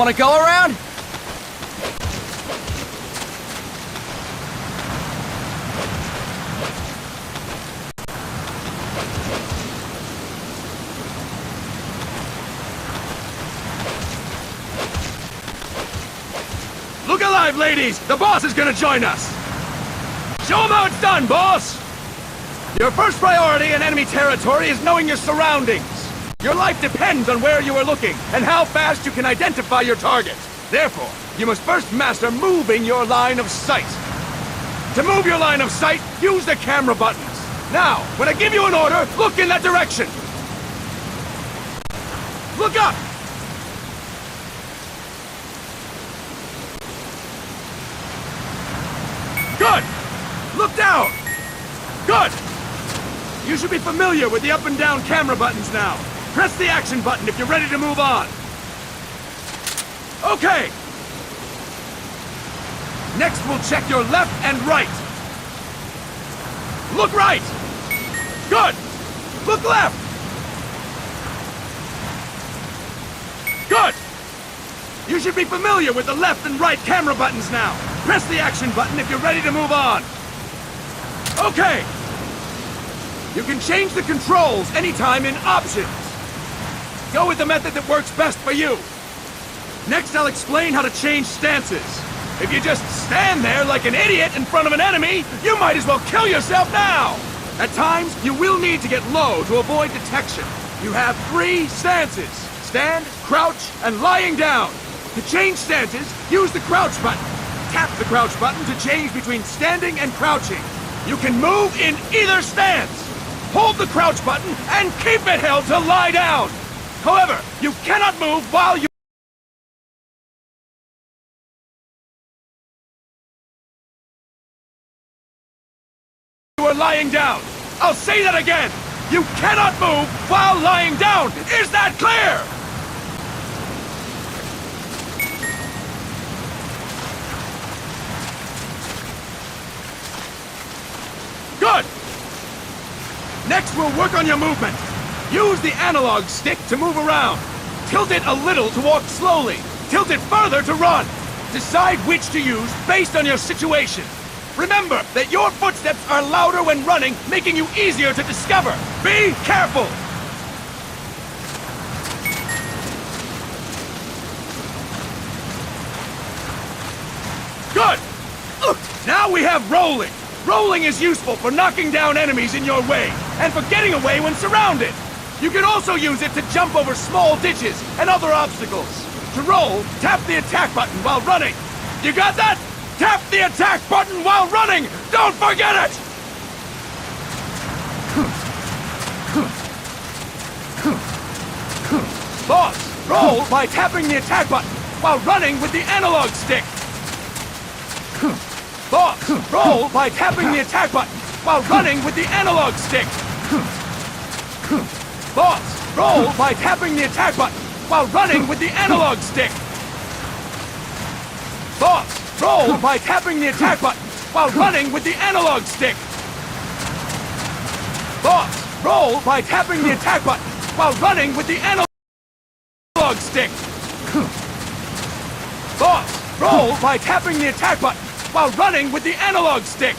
Want to go around? Look alive, ladies! The boss is gonna join us! Show him how it's done, boss! Your first priority in enemy territory is knowing your surroundings. Your life depends on where you are looking, and how fast you can identify your target. Therefore, you must first master moving your line of sight. To move your line of sight, use the camera buttons. Now, when I give you an order, look in that direction! Look up! Good! Look down! Good! You should be familiar with the up and down camera buttons now. Press the action button if you're ready to move on. Okay! Next we'll check your left and right. Look right! Good! Look left! Good! You should be familiar with the left and right camera buttons now. Press the action button if you're ready to move on. Okay! You can change the controls anytime in Options. Go with the method that works best for you. Next, I'll explain how to change stances. If you just stand there like an idiot in front of an enemy, you might as well kill yourself now! At times, you will need to get low to avoid detection. You have 3 stances: stand, crouch, and lying down. To change stances, use the crouch button. Tap the crouch button to change between standing and crouching. You can move in either stance. Hold the crouch button and keep it held to lie down. However, you cannot move while you are lying down. I'll say that again. You cannot move while lying down. Is that clear? Good! Next, we'll work on your movement. Use the analog stick to move around. Tilt it a little to walk slowly. Tilt it further to run. Decide which to use based on your situation. Remember that your footsteps are louder when running, making you easier to discover. Be careful! Good! Now we have rolling. Rolling is useful for knocking down enemies in your way, and for getting away when surrounded. You can also use it to jump over small ditches and other obstacles. To roll, tap the attack button while running. You got that? Tap the attack button while running! Don't forget it! Boss, roll by tapping the attack button while running with the analog stick. Boss, roll by tapping the attack button while running with the analog stick. Boss, roll by tapping the attack button while running with the analog stick. Boss, roll by tapping the attack button while running with the analog stick. Boss, roll by tapping the attack button while running with the analog stick. Boss, roll by tapping the attack button while running with the analog stick.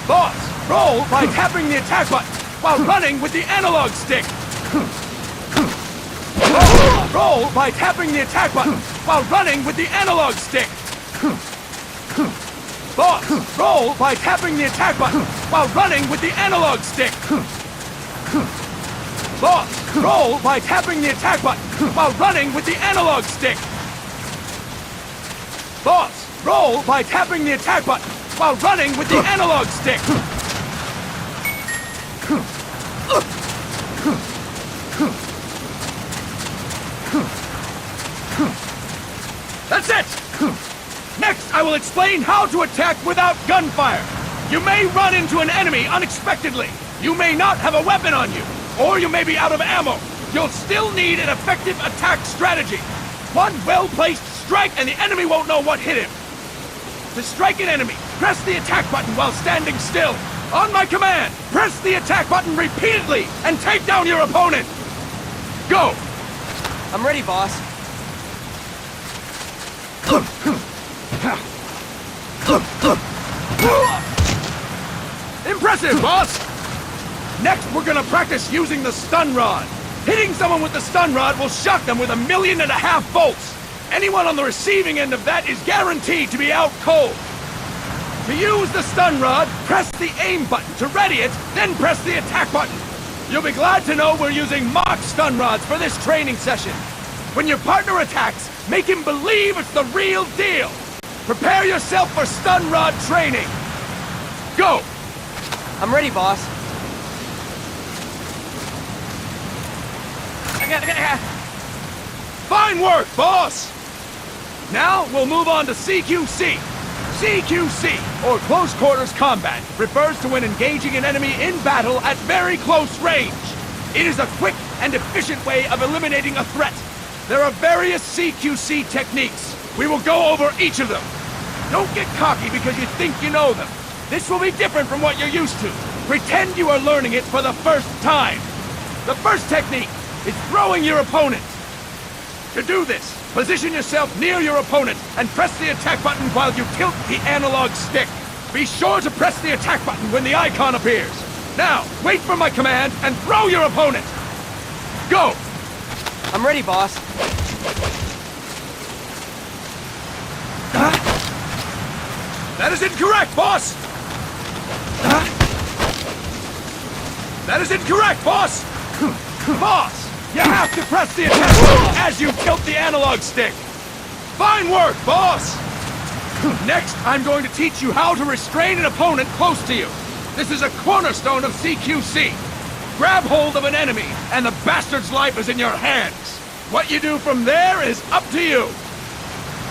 Boss, roll by tapping the attack button while running with the analog stick. Boss, roll by tapping the attack button while running with the analog stick. Boss, roll by tapping the attack button while running with the analog stick. Boss, roll by tapping the attack button while running with the analog stick. Boss, roll by tapping the attack button while running with the analog stick. That's it! Next, I will will explain how to attack without gunfire. You may run into an enemy unexpectedly. You may not have a weapon on you, or you may be out of ammo. You'll still need an effective attack strategy. One well-placed strike and the enemy won't know what hit him. To strike an enemy, press the attack button while standing still. On my command, press the attack button repeatedly and take down your opponent. Go! I'm ready, boss. Impressive, boss! Next, we're gonna practice using the stun rod. Hitting someone with the stun rod will shock them with 1.5 million volts. Anyone on the receiving end of that is guaranteed to be out cold. To use the stun rod, press the aim button to ready it, then press the attack button. You'll be glad to know we're using mock stun rods for this training session. When your partner attacks, make him believe it's the real deal. Prepare yourself for stun rod training. Go! I'm ready, boss. Fine work, boss! Now we'll move on to CQC. CQC, or Close Quarters Combat, refers to when engaging an enemy in battle at very close range. It is a quick and efficient way of eliminating a threat. There are various CQC techniques. We will go over each of them. Don't get cocky because you think you know them. This will be different from what you're used to. Pretend you are learning it for the first time. The first technique is throwing your opponent. To do this, position yourself near your opponent and press the attack button while you tilt the analog stick. Be sure to press the attack button when the icon appears. Now, wait for my command and throw your opponent. Go! I'm ready, boss. That is incorrect, boss! That is incorrect, boss! Boss, you have to press the attack button as you tilt the analog stick. Fine work, boss! Next, I'm going to teach you how to restrain an opponent close to you. This is a cornerstone of CQC. Grab hold of an enemy, and the bastard's life is in your hands. What you do from there is up to you.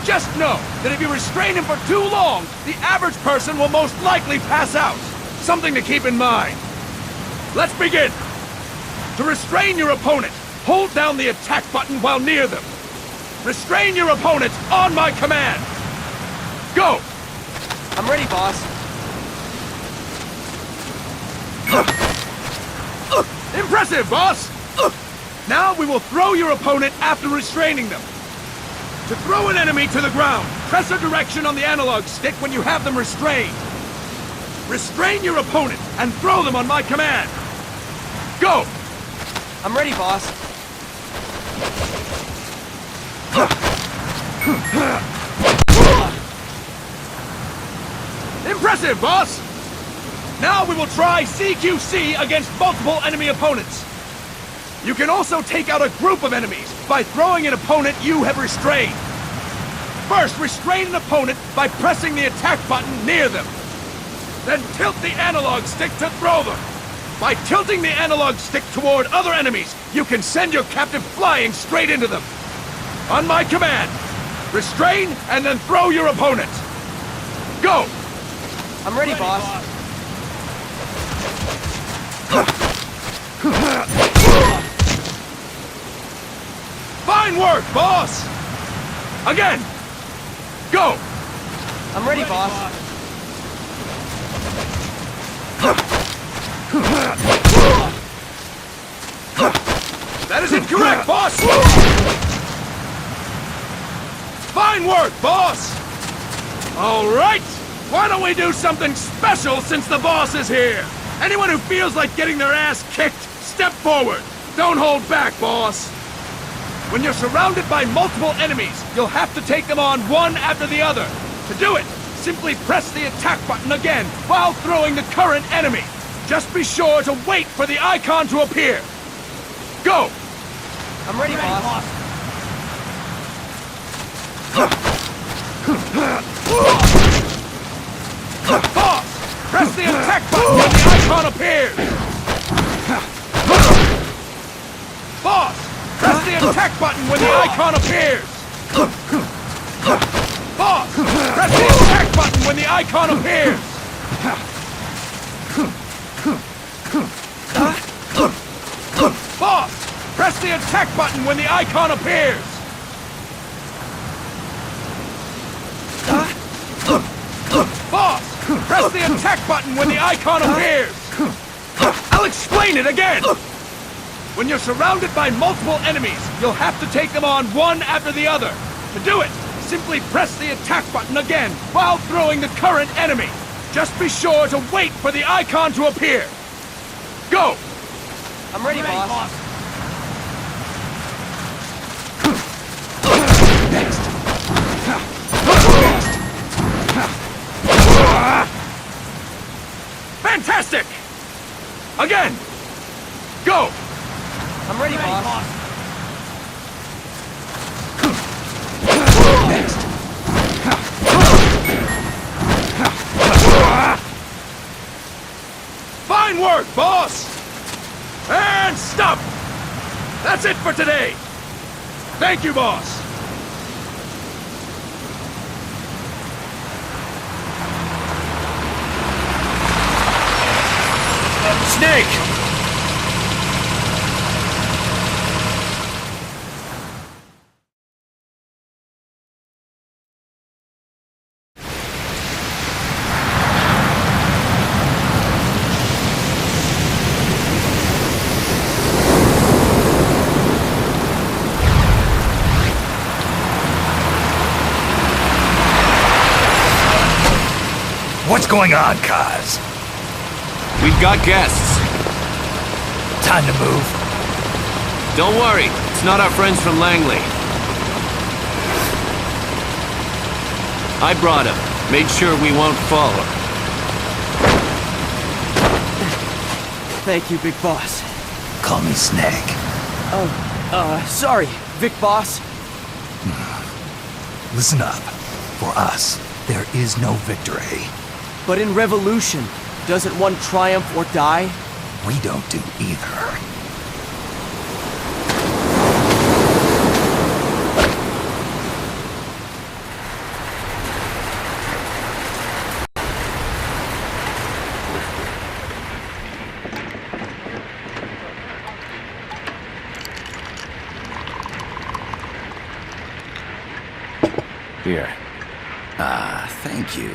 Just know that if you restrain him for too long, the average person will most likely pass out. Something to keep in mind. Let's begin. To restrain your opponent, hold down the attack button while near them. Restrain your opponent on my command. Go! I'm ready, boss. Impressive, boss! Now we will throw your opponent after restraining them. To throw an enemy to the ground, press a direction on the analog stick when you have them restrained. Restrain your opponent and throw them on my command. Go! I'm ready, boss. Impressive, boss! Now we will try CQC against multiple enemy opponents. You can also take out a group of enemies by throwing an opponent you have restrained. First, restrain an opponent by pressing the attack button near them. Then tilt the analog stick to throw them. By tilting the analog stick toward other enemies, you can send your captive flying straight into them. On my command, restrain and then throw your opponent. Go! I'm ready, boss. Fine work, boss! Again! Go! I'm ready, boss. That is incorrect, boss! Fine work, boss! All right! Why don't we do something special since the boss is here? Anyone who feels like getting their ass kicked, step forward. Don't hold back, boss. When you're surrounded by multiple enemies, you'll have to take them on one after the other. To do it, simply press the attack button again while throwing the current enemy. Just be sure to wait for the icon to appear. Go! I'm ready, boss. Boss! Press the attack button when the icon appears! Boss! Press the attack button when the icon appears! Boss! Press the attack button when the icon appears! Boss! Press the attack button when the icon appears! Boss! Press the attack button when the icon appears! I'll explain it again! When you're surrounded by multiple enemies, you'll have to take them on one after the other. To do it, simply press the attack button again while throwing the current enemy. Just be sure to wait for the icon to appear. Go! I'm ready, boss. Next! Fantastic! Again! Go! I'm ready, boss. Next! Fine work, boss! And stop! That's it for today! Thank you, boss! Snake! What's going on, Kaz? We've got guests. Time to move. Don't worry, it's not our friends from Langley. I brought him. Made sure we won't fall. Thank you, Big Boss. Call me Snake. Sorry, Vic Boss. Listen up. For us, there is no victory. But in revolution, doesn't one triumph or die? We don't do either. Here. Thank you.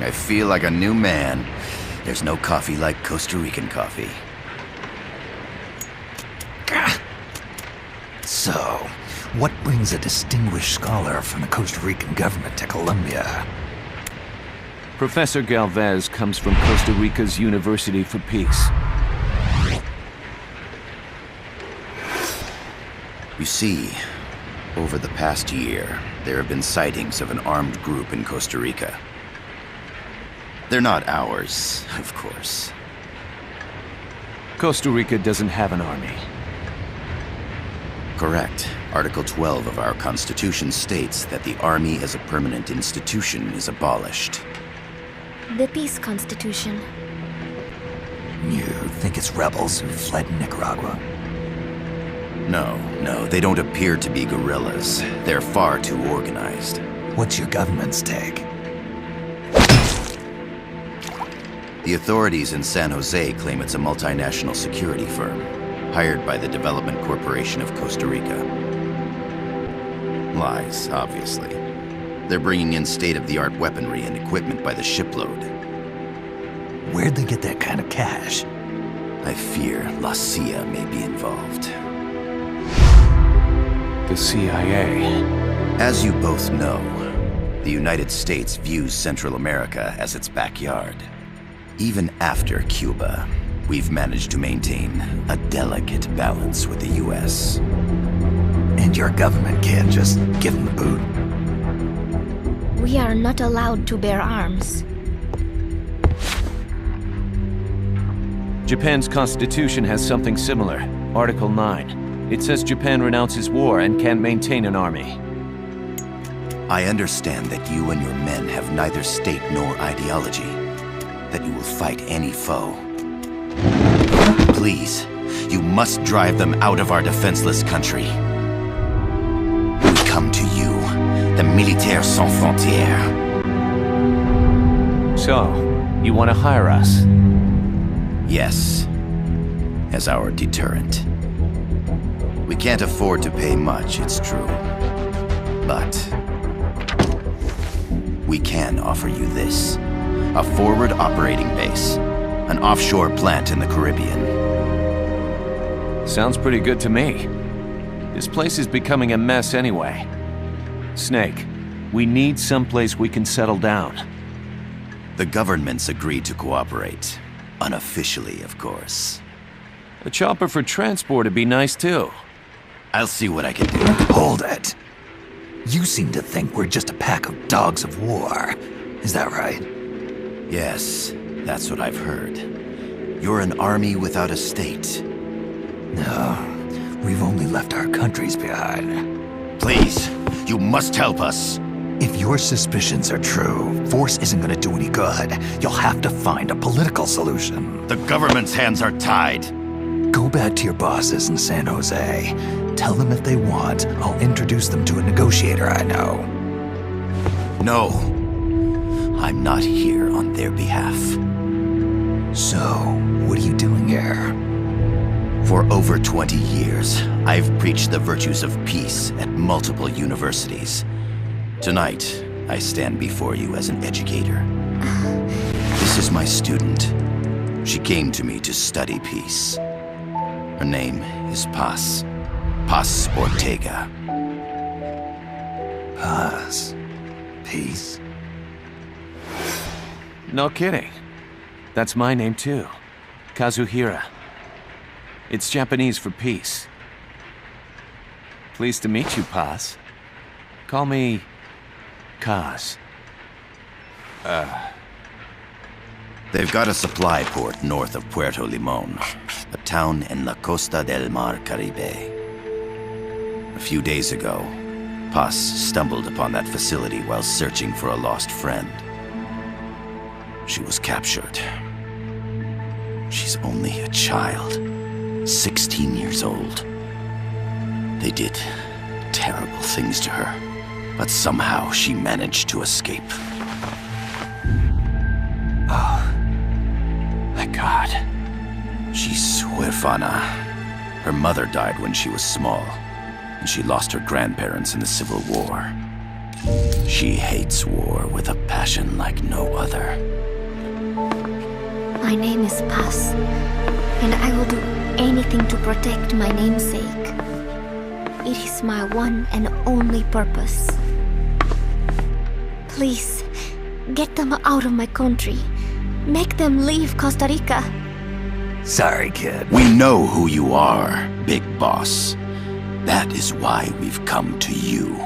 I feel like a new man. There's no coffee like Costa Rican coffee. So, what brings a distinguished scholar from the Costa Rican government to Colombia? Professor Galvez comes from Costa Rica's University for Peace. You see, over the past year, there have been sightings of an armed group in Costa Rica. They're not ours, of course. Costa Rica doesn't have an army. Correct. Article 12 of our Constitution states that the Army as a permanent institution is abolished. The Peace Constitution. You think it's rebels who fled Nicaragua? No, they don't appear to be guerrillas. They're far too organized. What's your government's take? The authorities in San Jose claim it's a multinational security firm, hired by the Development Corporation of Costa Rica. Lies, obviously. They're bringing in state-of-the-art weaponry and equipment by the shipload. Where'd they get that kind of cash? I fear La CIA may be involved. The CIA. As you both know, the United States views Central America as its backyard. Even after Cuba, we've managed to maintain a delicate balance with the US. And your government can't just give them the boot? We are not allowed to bear arms. Japan's constitution has something similar. Article 9. It says Japan renounces war and can't maintain an army. I understand that you and your men have neither state nor ideology. That you will fight any foe. Please, you must drive them out of our defenseless country. the Militaires Sans Frontières. So, you want to hire us? Yes, as our deterrent. We can't afford to pay much, it's true. But we can offer you this. A forward operating base. An offshore plant in the Caribbean. Sounds pretty good to me. This place is becoming a mess anyway. Snake, we need someplace we can settle down. The government's agreed to cooperate. Unofficially, of course. A chopper for transport would be nice too. I'll see what I can do. Hold it. You seem to think we're just a pack of dogs of war. Is that right? Yes, that's what I've heard. You're an army without a state. No, we've only left our countries behind. Please, you must help us. If your suspicions are true, force isn't gonna do any good. You'll have to find a political solution. The government's hands are tied. Go back to your bosses in San Jose. Tell them if they want, I'll introduce them to a negotiator I know. No. I'm not here on their behalf. So, what are you doing here? For over 20 years, I've preached the virtues of peace at multiple universities. Tonight, I stand before you as an educator. This is my student. She came to me to study peace. Her name is Paz. Paz Ortega. Paz. Peace. No kidding. That's my name too. Kazuhira. It's Japanese for peace. Pleased to meet you, Paz. Call me Kaz. They've got a supply port north of Puerto Limon, a town in la Costa del Mar Caribe. A few days ago, Paz stumbled upon that facility while searching for a lost friend. She was captured. She's only a child, 16 years old. They did terrible things to her, but somehow she managed to escape. Thank God. She's huérfana. Her mother died when she was small, and she lost her grandparents in the Civil War. She hates war with a passion like no other. My name is Paz, and I will do anything to protect my namesake. It is my one and only purpose. Please, get them out of my country. Make them leave Costa Rica. Sorry, kid. We know who you are, Big Boss. That is why we've come to you.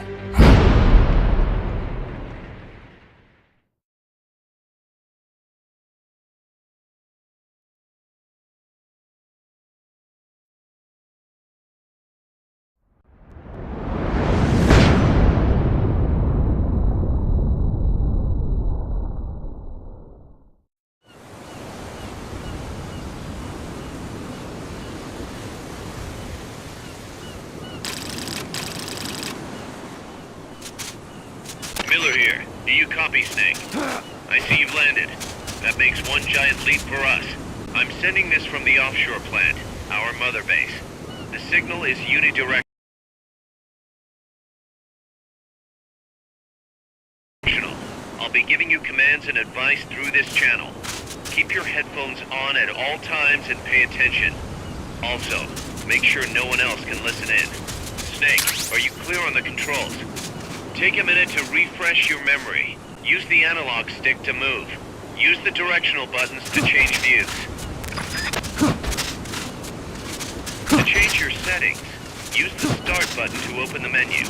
Miller here. Do you copy, Snake? I see you've landed. That makes one giant leap for us. I'm sending this from the offshore plant, our mother base. The signal is unidirectional. I'll be giving you commands and advice through this channel. Keep your headphones on at all times and pay attention. Also, make sure no one else can listen in. Snake, are you clear on the controls? Take a minute to refresh your memory. Use the analog stick to move. Use the directional buttons to change views. To change your settings, use the start button to open the menu.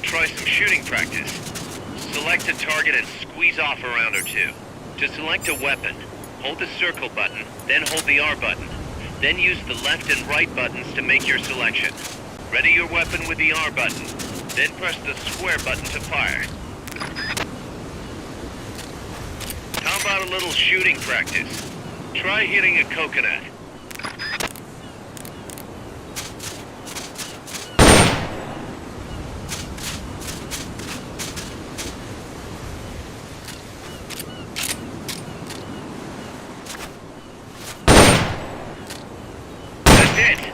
try some shooting practice? Select a target and squeeze off a round or two. To select a weapon, hold the circle button, then hold the R button. Then use the left and right buttons to make your selection. Ready your weapon with the R button, then press the square button to fire. How about a little shooting practice? Try hitting a coconut. That's it.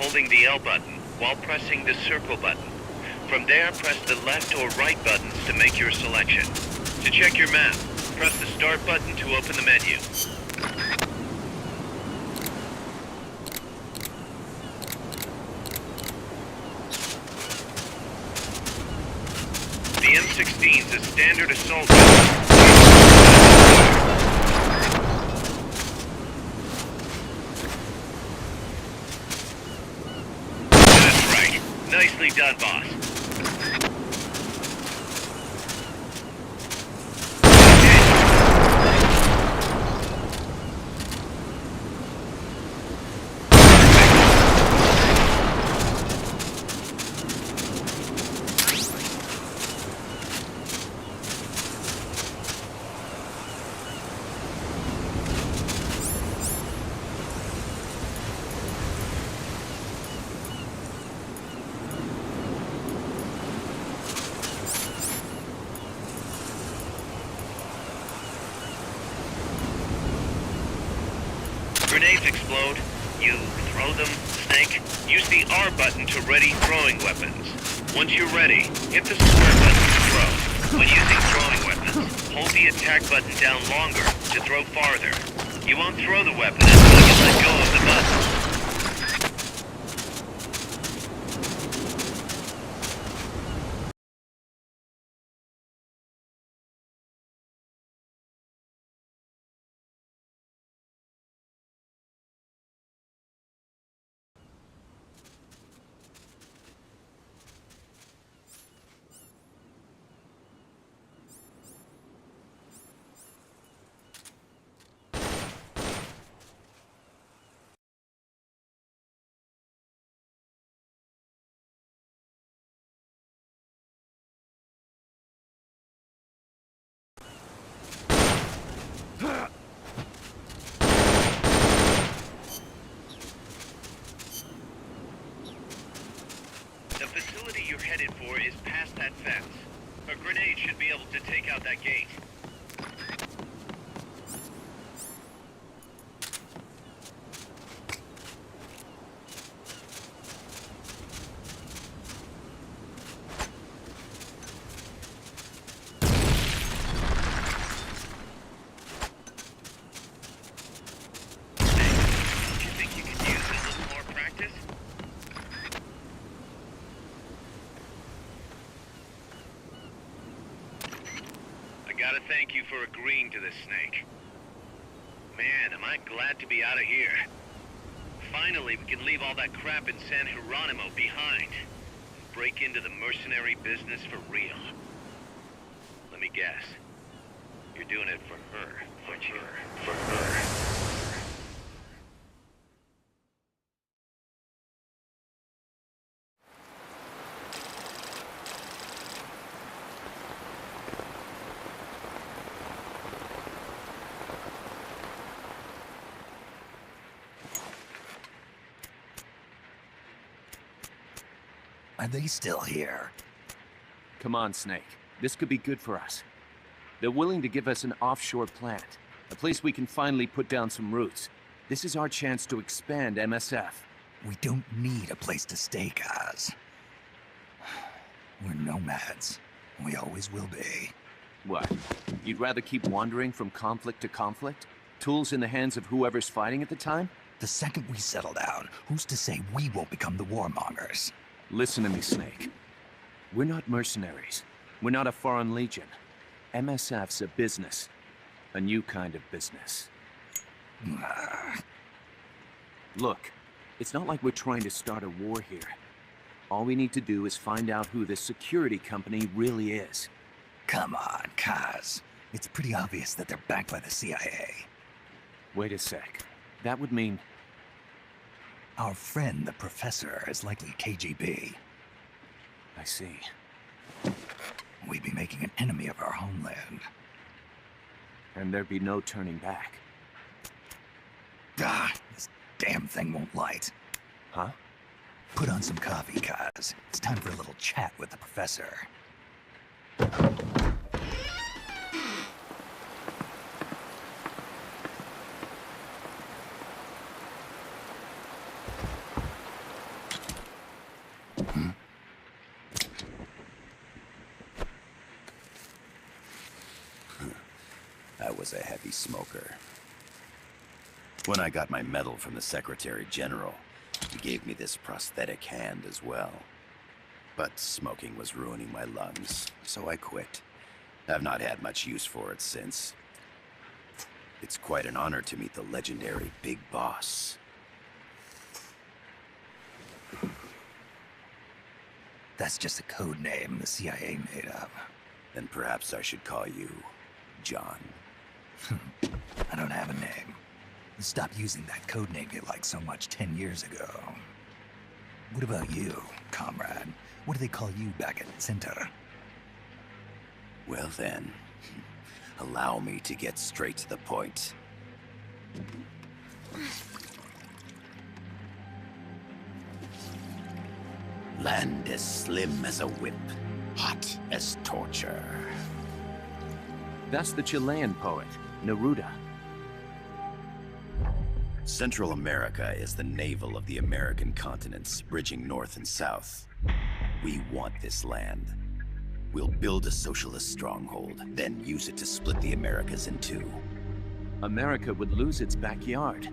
holding the L button while pressing the circle button. From there, press the left or right buttons to make your selection. To check your map, press the start button to open the menu. The M16's a standard assault rifle. That's right. Nicely done, boss. Grenades explode. You throw them, Snake. Use the R button to ready throwing weapons. Once you're ready, hit the square button to throw. When using throwing weapons, hold the attack button down longer to throw farther. You won't throw the weapon until you let go of the button. The facility you're headed for is past that fence. A grenade should be able to take out that gate. You think you could use a little more practice? I gotta thank you for agreeing to this, Snake. Man, am I glad to be out of here. Finally, we can leave all that crap in San Geronimo behind. And break into the mercenary business for real. Let me guess. You're doing it for her, aren't you? For her. Are they still here? Come on, Snake. This could be good for us. They're willing to give us an offshore plant. A place we can finally put down some roots. This is our chance to expand MSF. We don't need a place to stay, Kaz. We're nomads. We always will be. What? You'd rather keep wandering from conflict to conflict? Tools in the hands of whoever's fighting at the time? The second we settle down, who's to say we won't become the warmongers? Listen to me, Snake. We're not mercenaries. We're not a foreign legion. MSF's a business. A new kind of business. Look, it's not like we're trying to start a war here. All we need to do is find out who this security company really is. Come on, Kaz. It's pretty obvious that they're backed by the CIA. Wait a sec. That would mean... Our friend, the Professor, is likely KGB. I see. We'd be making an enemy of our homeland. And there'd be no turning back. This damn thing won't light. Huh? Put on some coffee, Kaz. It's time for a little chat with the Professor. I was a heavy smoker. When I got my medal from the Secretary General, he gave me this prosthetic hand as well. But smoking was ruining my lungs, so I quit. I've not had much use for it since. It's quite an honor to meet the legendary Big Boss. That's just a code name the CIA made up. Then perhaps I should call you John. I don't have a name. You stopped using that code name you liked so much 10 years ago. What about you, comrade? What do they call you back at Center? Well then, allow me to get straight to the point. Land as slim as a whip, hot as torture. That's the Chilean poet, Neruda. Central America is the navel of the American continents, bridging north and south. We want this land. We'll build a socialist stronghold, then use it to split the Americas in two. America would lose its backyard.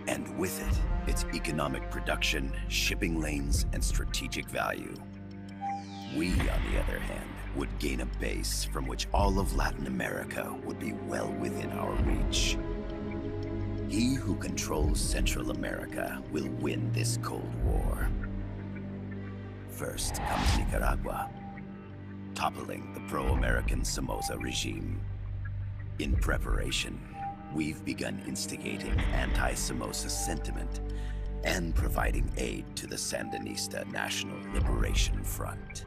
And with it, its economic production, shipping lanes, and strategic value. We, on the other hand, would gain a base from which all of Latin America would be well within our reach. He who controls Central America will win this Cold War. First comes Nicaragua, toppling the pro-American Somoza regime. In preparation, we've begun instigating anti-Somoza sentiment and providing aid to the Sandinista National Liberation Front.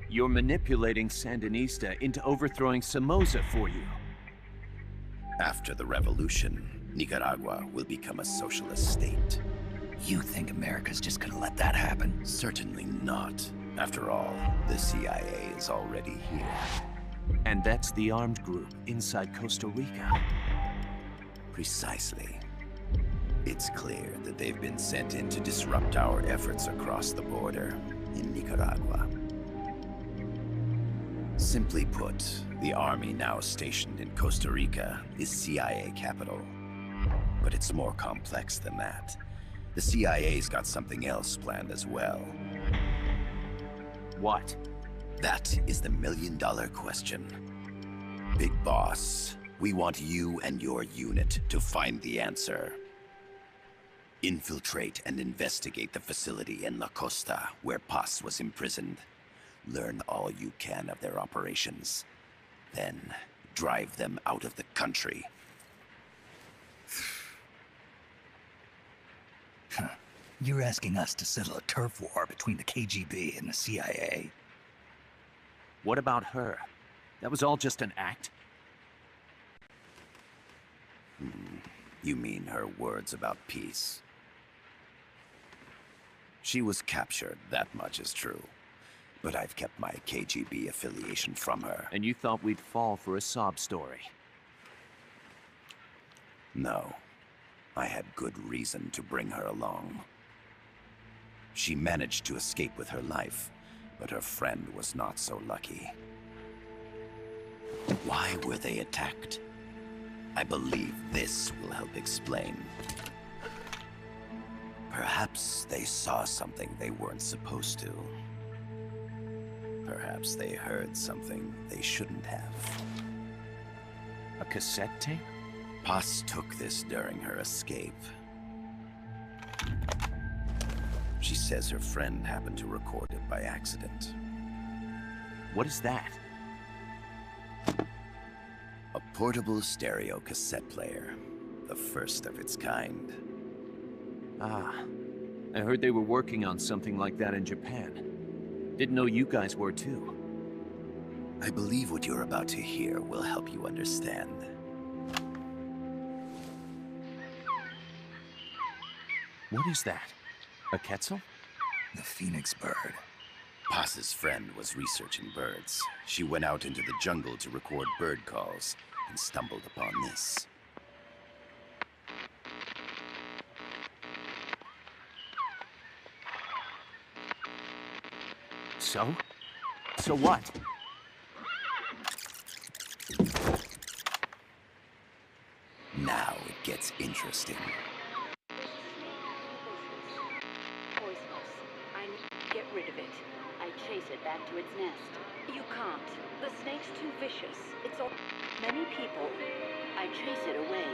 You're manipulating Sandinista into overthrowing Somoza for you. After the revolution, Nicaragua will become a socialist state. You think America's just gonna let that happen? Certainly not. After all, the CIA is already here. And that's the armed group inside Costa Rica. Precisely. It's clear that they've been sent in to disrupt our efforts across the border in Nicaragua. Simply put, the army now stationed in Costa Rica is CIA capital. But it's more complex than that. The CIA's got something else planned as well. What? That is the million-dollar question. Big Boss, we want you and your unit to find the answer. Infiltrate and investigate the facility in La Costa, where Paz was imprisoned. Learn all you can of their operations. Then, drive them out of the country. You're asking us to settle a turf war between the KGB and the CIA? What about her? That was all just an act? You mean her words about peace? She was captured, that much is true. But I've kept my KGB affiliation from her. And you thought we'd fall for a sob story? No. I had good reason to bring her along. She managed to escape with her life, but her friend was not so lucky. Why were they attacked? I believe this will help explain. Perhaps they saw something they weren't supposed to. Perhaps they heard something they shouldn't have. A cassette tape? Paz took this during her escape. She says her friend happened to record it by accident. What is that? A portable stereo cassette player. The first of its kind. Ah, I heard they were working on something like that in Japan. Didn't know you guys were too. I believe what you're about to hear will help you understand. What is that? A Quetzal? The Phoenix bird. Paz's friend was researching birds. She went out into the jungle to record bird calls and stumbled upon this. So? So what? gets interesting. Poisonous. I need to get rid of it. I chase it back to its nest. You can't. The snake's too vicious. It's all many people. I chase it away.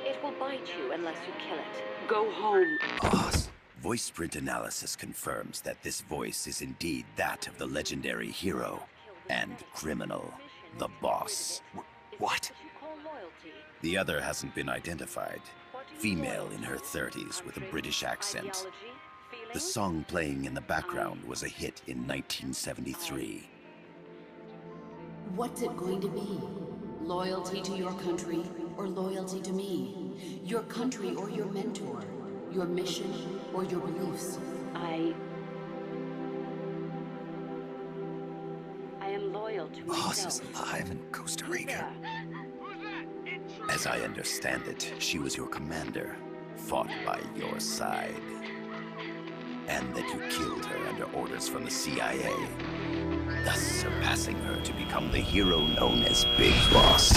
It will bite you unless you kill it. Go home. Boss. Voice print analysis confirms that this voice is indeed that of the legendary hero and criminal, the boss. What? The other hasn't been identified. Female in her 30s with a British accent. The song playing in the background was a hit in 1973. What's it going to be? Loyalty to your country or loyalty to me? Your country or your mentor? Your mission or your beliefs? I am loyal to Boss myself. is alive in Costa Rica. As I understand it, she was your commander, fought by your side. And that you killed her under orders from the CIA, thus surpassing her to become the hero known as Big Boss.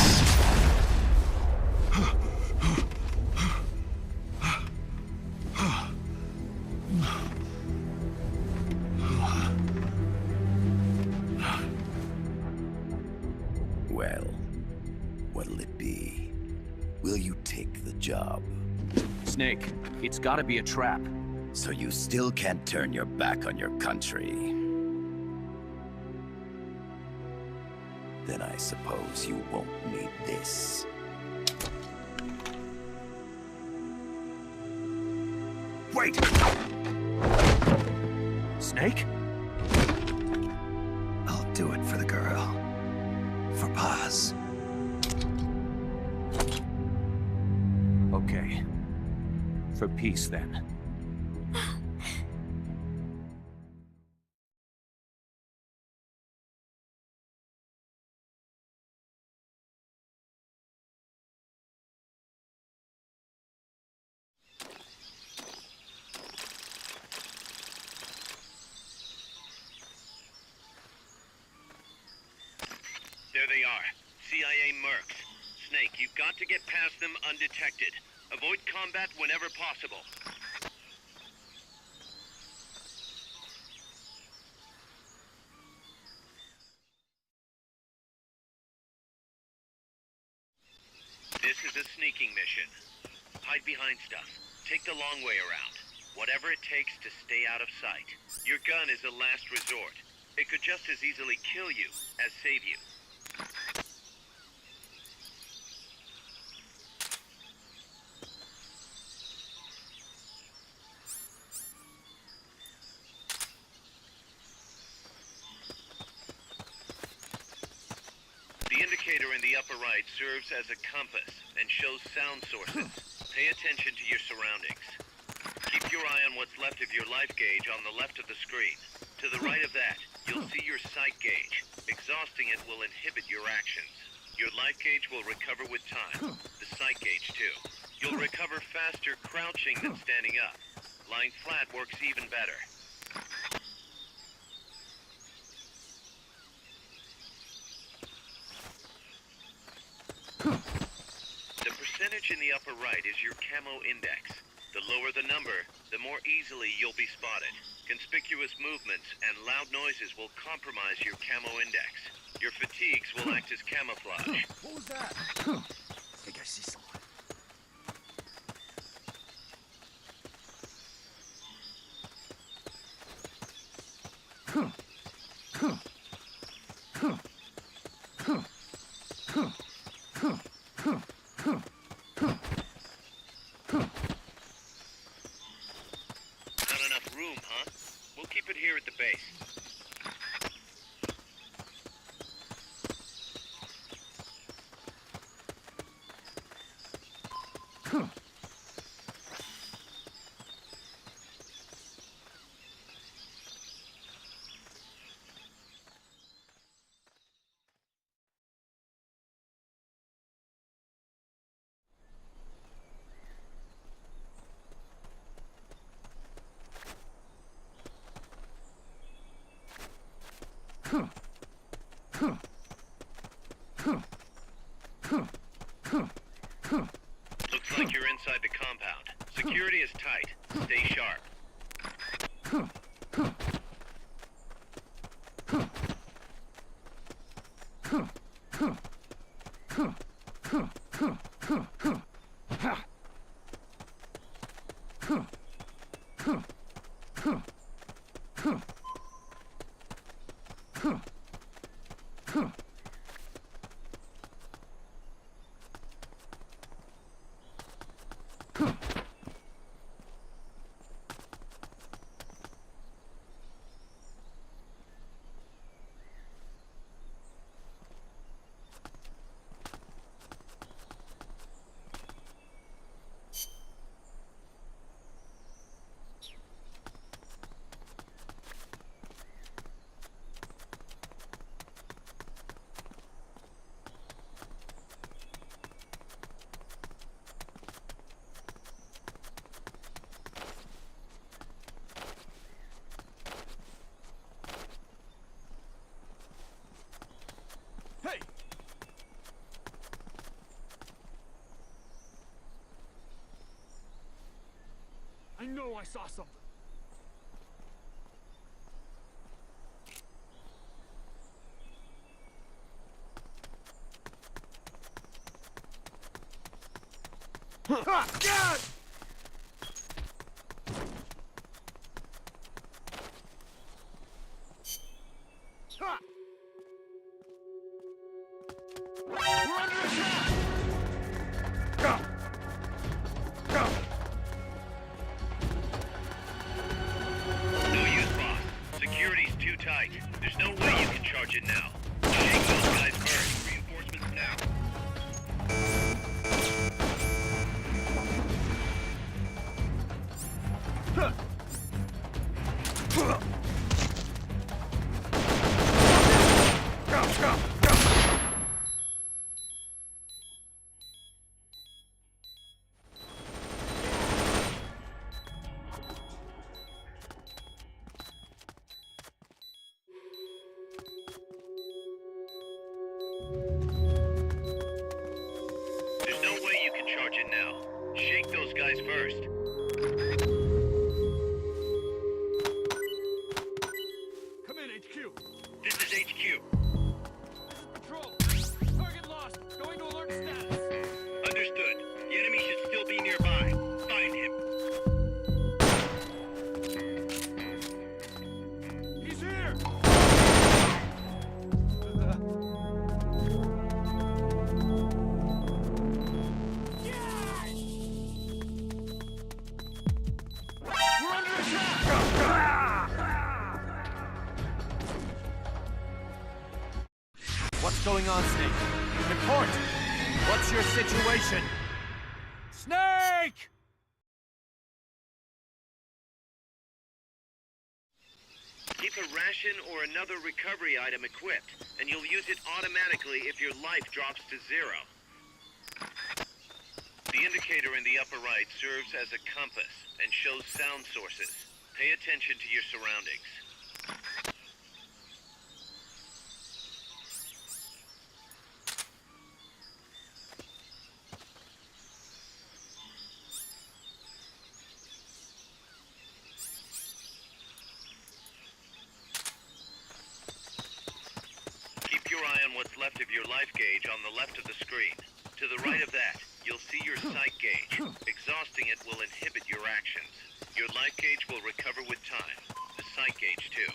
Well, what'll it be? Will you take the job? Snake, it's gotta be a trap. So you still can't turn your back on your country? Then I suppose you won't need this. Wait! Snake? I'll do it for the girl. For Paz. Okay. For peace, then. There they are. CIA mercs. Snake, you've got to get past them undetected. Avoid combat whenever possible. This is a sneaking mission. Hide behind stuff. Take the long way around. Whatever it takes to stay out of sight. Your gun is a last resort. It could just as easily kill you as save you. The indicator in the upper right serves as a compass and shows sound sources. Pay attention to your surroundings. Keep your eye on what's left of your life gauge on the left of the screen. To the right of that, you'll see your sight gauge. Exhausting it will inhibit your actions. Your life gauge will recover with time. The sight gauge, too. You'll recover faster crouching than standing up. Lying flat works even better. The percentage in the upper right is your camo index. The lower the number, the more easily you'll be spotted. Conspicuous movements and loud noises will compromise your camo index. Your fatigues will act as camouflage. What was that? I think I see someone. Not enough room, huh? We'll keep it here at the base. Looks like you're inside the compound. Security is tight. Stay sharp. Hey! I know I saw something. God! We're under attack! Go! Go! No use, boss. Security's too tight. There's no way you can charge it now. Shake those guys first. Reinforcements now. There's no way you can charge it now. Shake those guys first. Come in, HQ. This is HQ. Patrol. Target lost. Going to alert status. Understood. The enemy should still be nearby. Find him. He's here! We're under attack! What's going on, Snake? Report! What's your situation? Snake! Keep a ration or another recovery item equipped, and you'll use it automatically if your life drops to 0. The indicator in the upper right serves as a compass and shows sound sources. Pay attention to your surroundings. Keep your eye on what's left of your life gauge on the left of the screen. To the right of that, you'll see your sight gauge. Exhausting it will inhibit your actions. Your life gauge will recover with time. The sight gauge, too.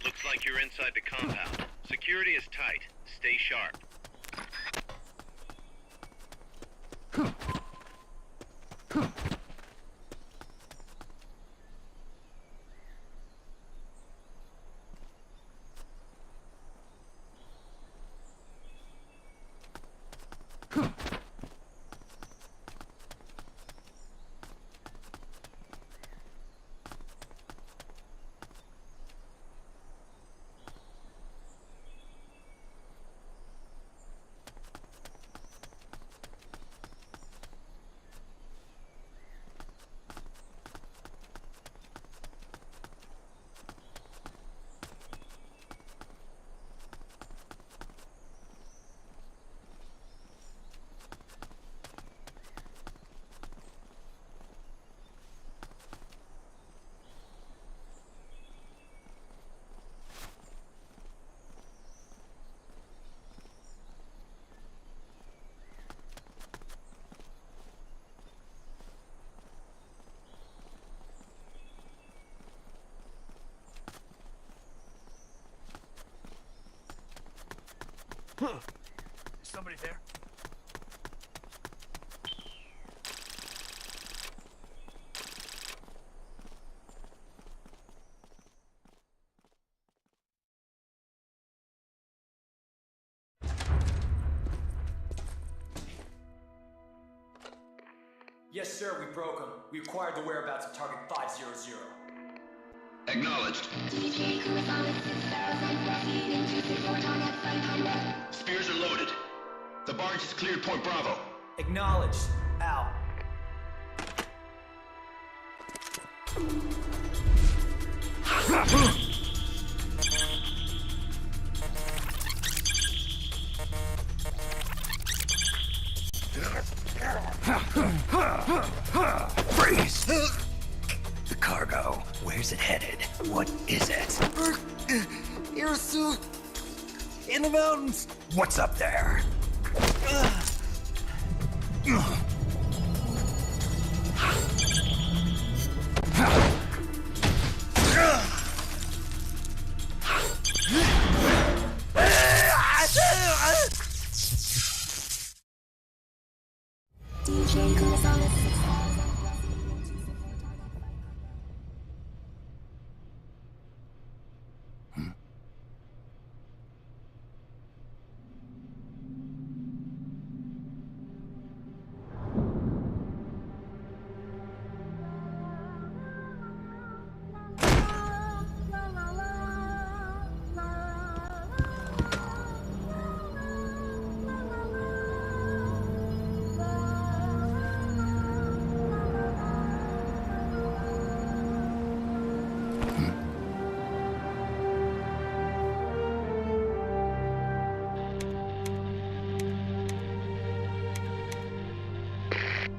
Looks like you're inside the compound. Security is tight. Stay sharp. Somebody there? Yes, sir, we broke them. We acquired the whereabouts of target 500. Acknowledged. Spears are loaded. The barge has cleared Point Bravo. Acknowledged. Out. Freeze! The cargo, where's it headed? What is it? Irasu! In the mountains! What's up there?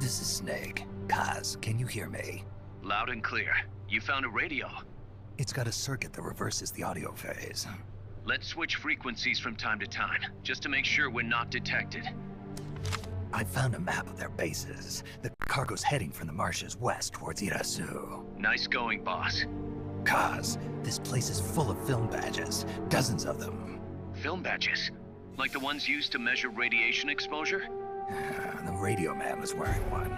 This is Snake. Kaz, can you hear me? Loud and clear. You found a radio. It's got a circuit that reverses the audio phase. Let's switch frequencies from time to time, just to make sure we're not detected. I found a map of their bases. The cargo's heading from the marshes west towards Irasu. Nice going, boss. Kaz, this place is full of film badges. Dozens of them. Film badges? Like the ones used to measure radiation exposure? The radio man was wearing one.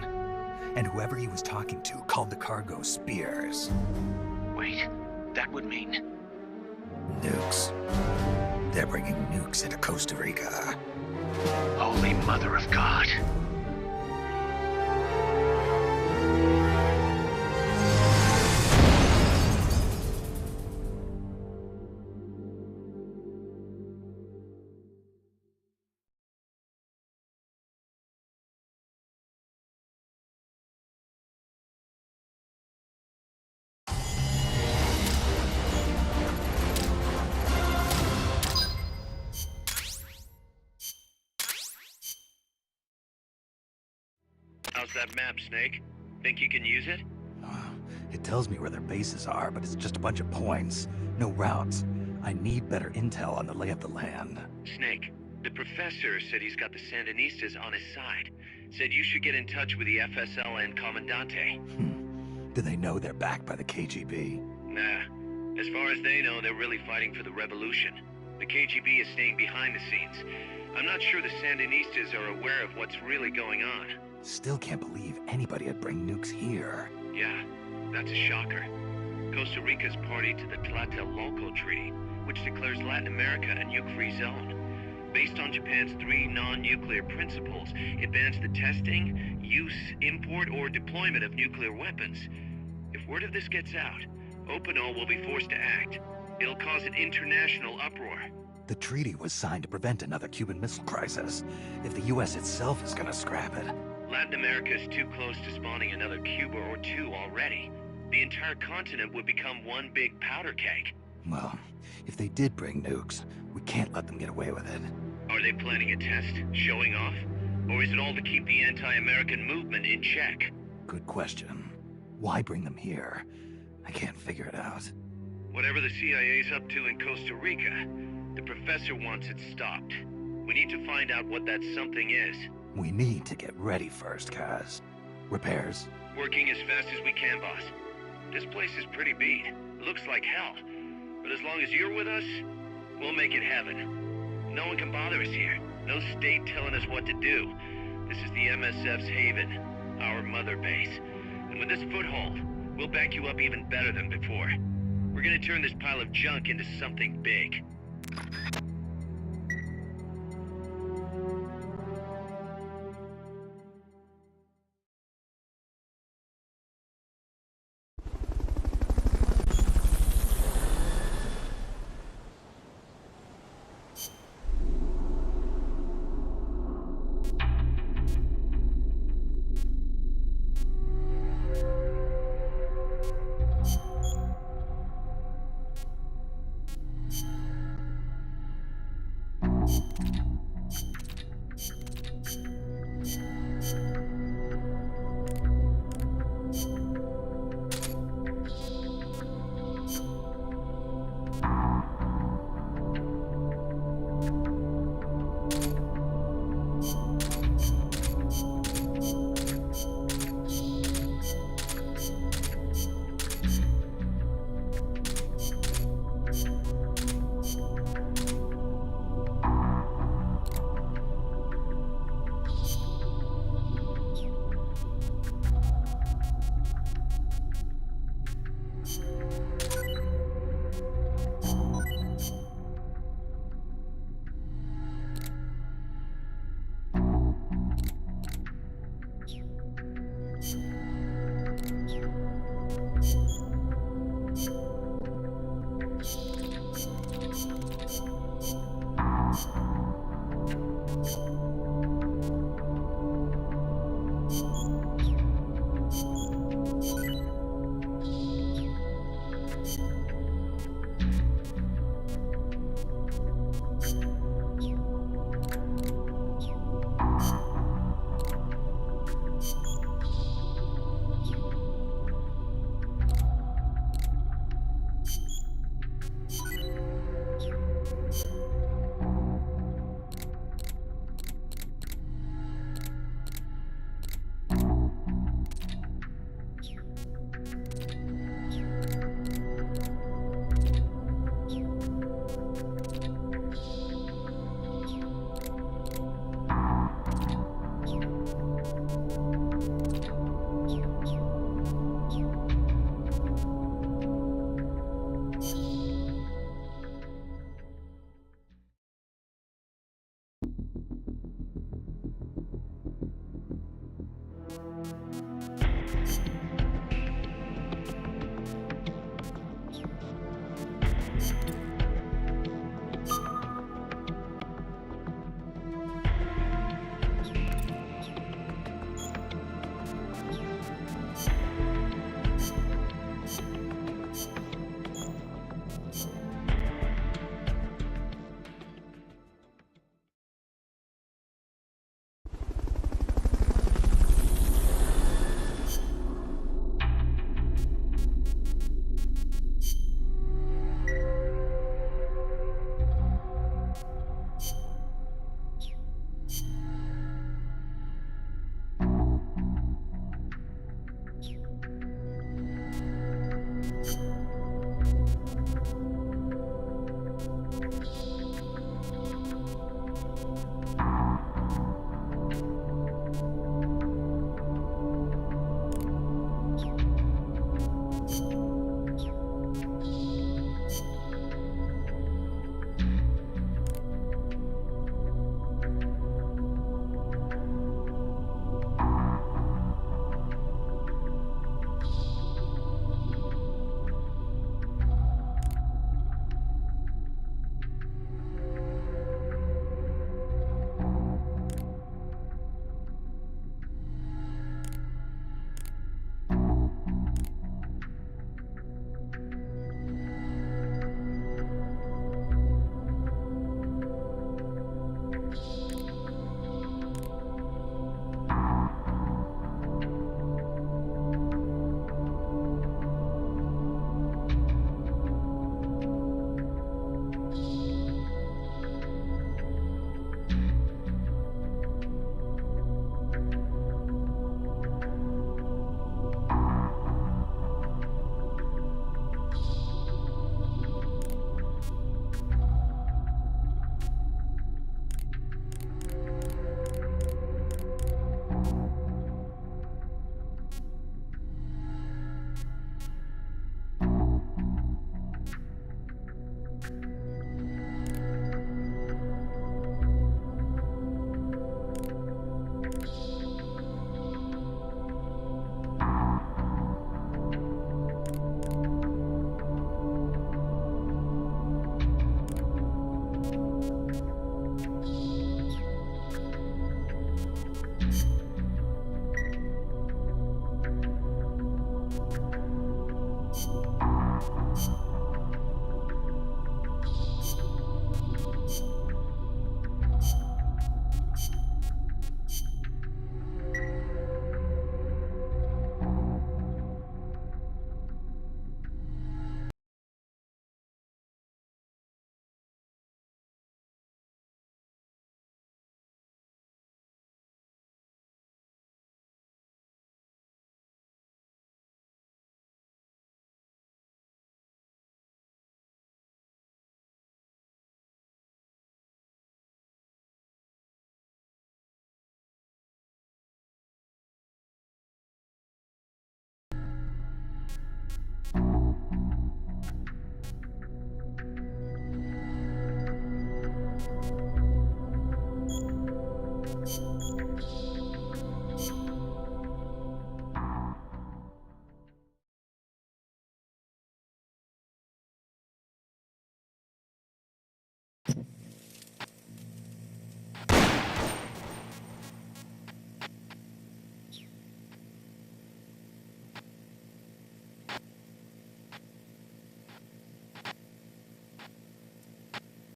And whoever he was talking to called the cargo Spears. Wait, that would mean... Nukes. They're bringing nukes into Costa Rica. Holy Mother of God. How's that map, Snake? Think you can use it? It tells me where their bases are, but it's just a bunch of points. No routes. I need better intel on the lay of the land. Snake, the professor said he's got the Sandinistas on his side. Said you should get in touch with the FSL and Commandante. Do they know they're backed by the KGB? Nah. As far as they know, they're really fighting for the revolution. The KGB is staying behind the scenes. I'm not sure the Sandinistas are aware of what's really going on. Still can't believe anybody would bring nukes here. Yeah, that's a shocker. Costa Rica's party to the Tlatelolco Treaty, which declares Latin America a nuke-free zone. Based on Japan's 3 non-nuclear principles, it bans the testing, use, import, or deployment of nuclear weapons. If word of this gets out, Opano will be forced to act. It'll cause an international uproar. The treaty was signed to prevent another Cuban Missile Crisis. If the U.S. itself is gonna scrap it... Latin America is too close to spawning another Cuba or 2 already. The entire continent would become one big powder keg. Well, if they did bring nukes, we can't let them get away with it. Are they planning a test? Showing off? Or is it all to keep the anti-American movement in check? Good question. Why bring them here? I can't figure it out. Whatever the CIA's up to in Costa Rica, the professor wants it stopped. We need to find out what that something is. We need to get ready first, Kaz. Repairs? Working as fast as we can, boss. This place is pretty beat. Looks like hell. But as long as you're with us, we'll make it heaven. No one can bother us here. No state telling us what to do. This is the MSF's haven, our mother base. And with this foothold, we'll back you up even better than before. We're gonna turn this pile of junk into something big.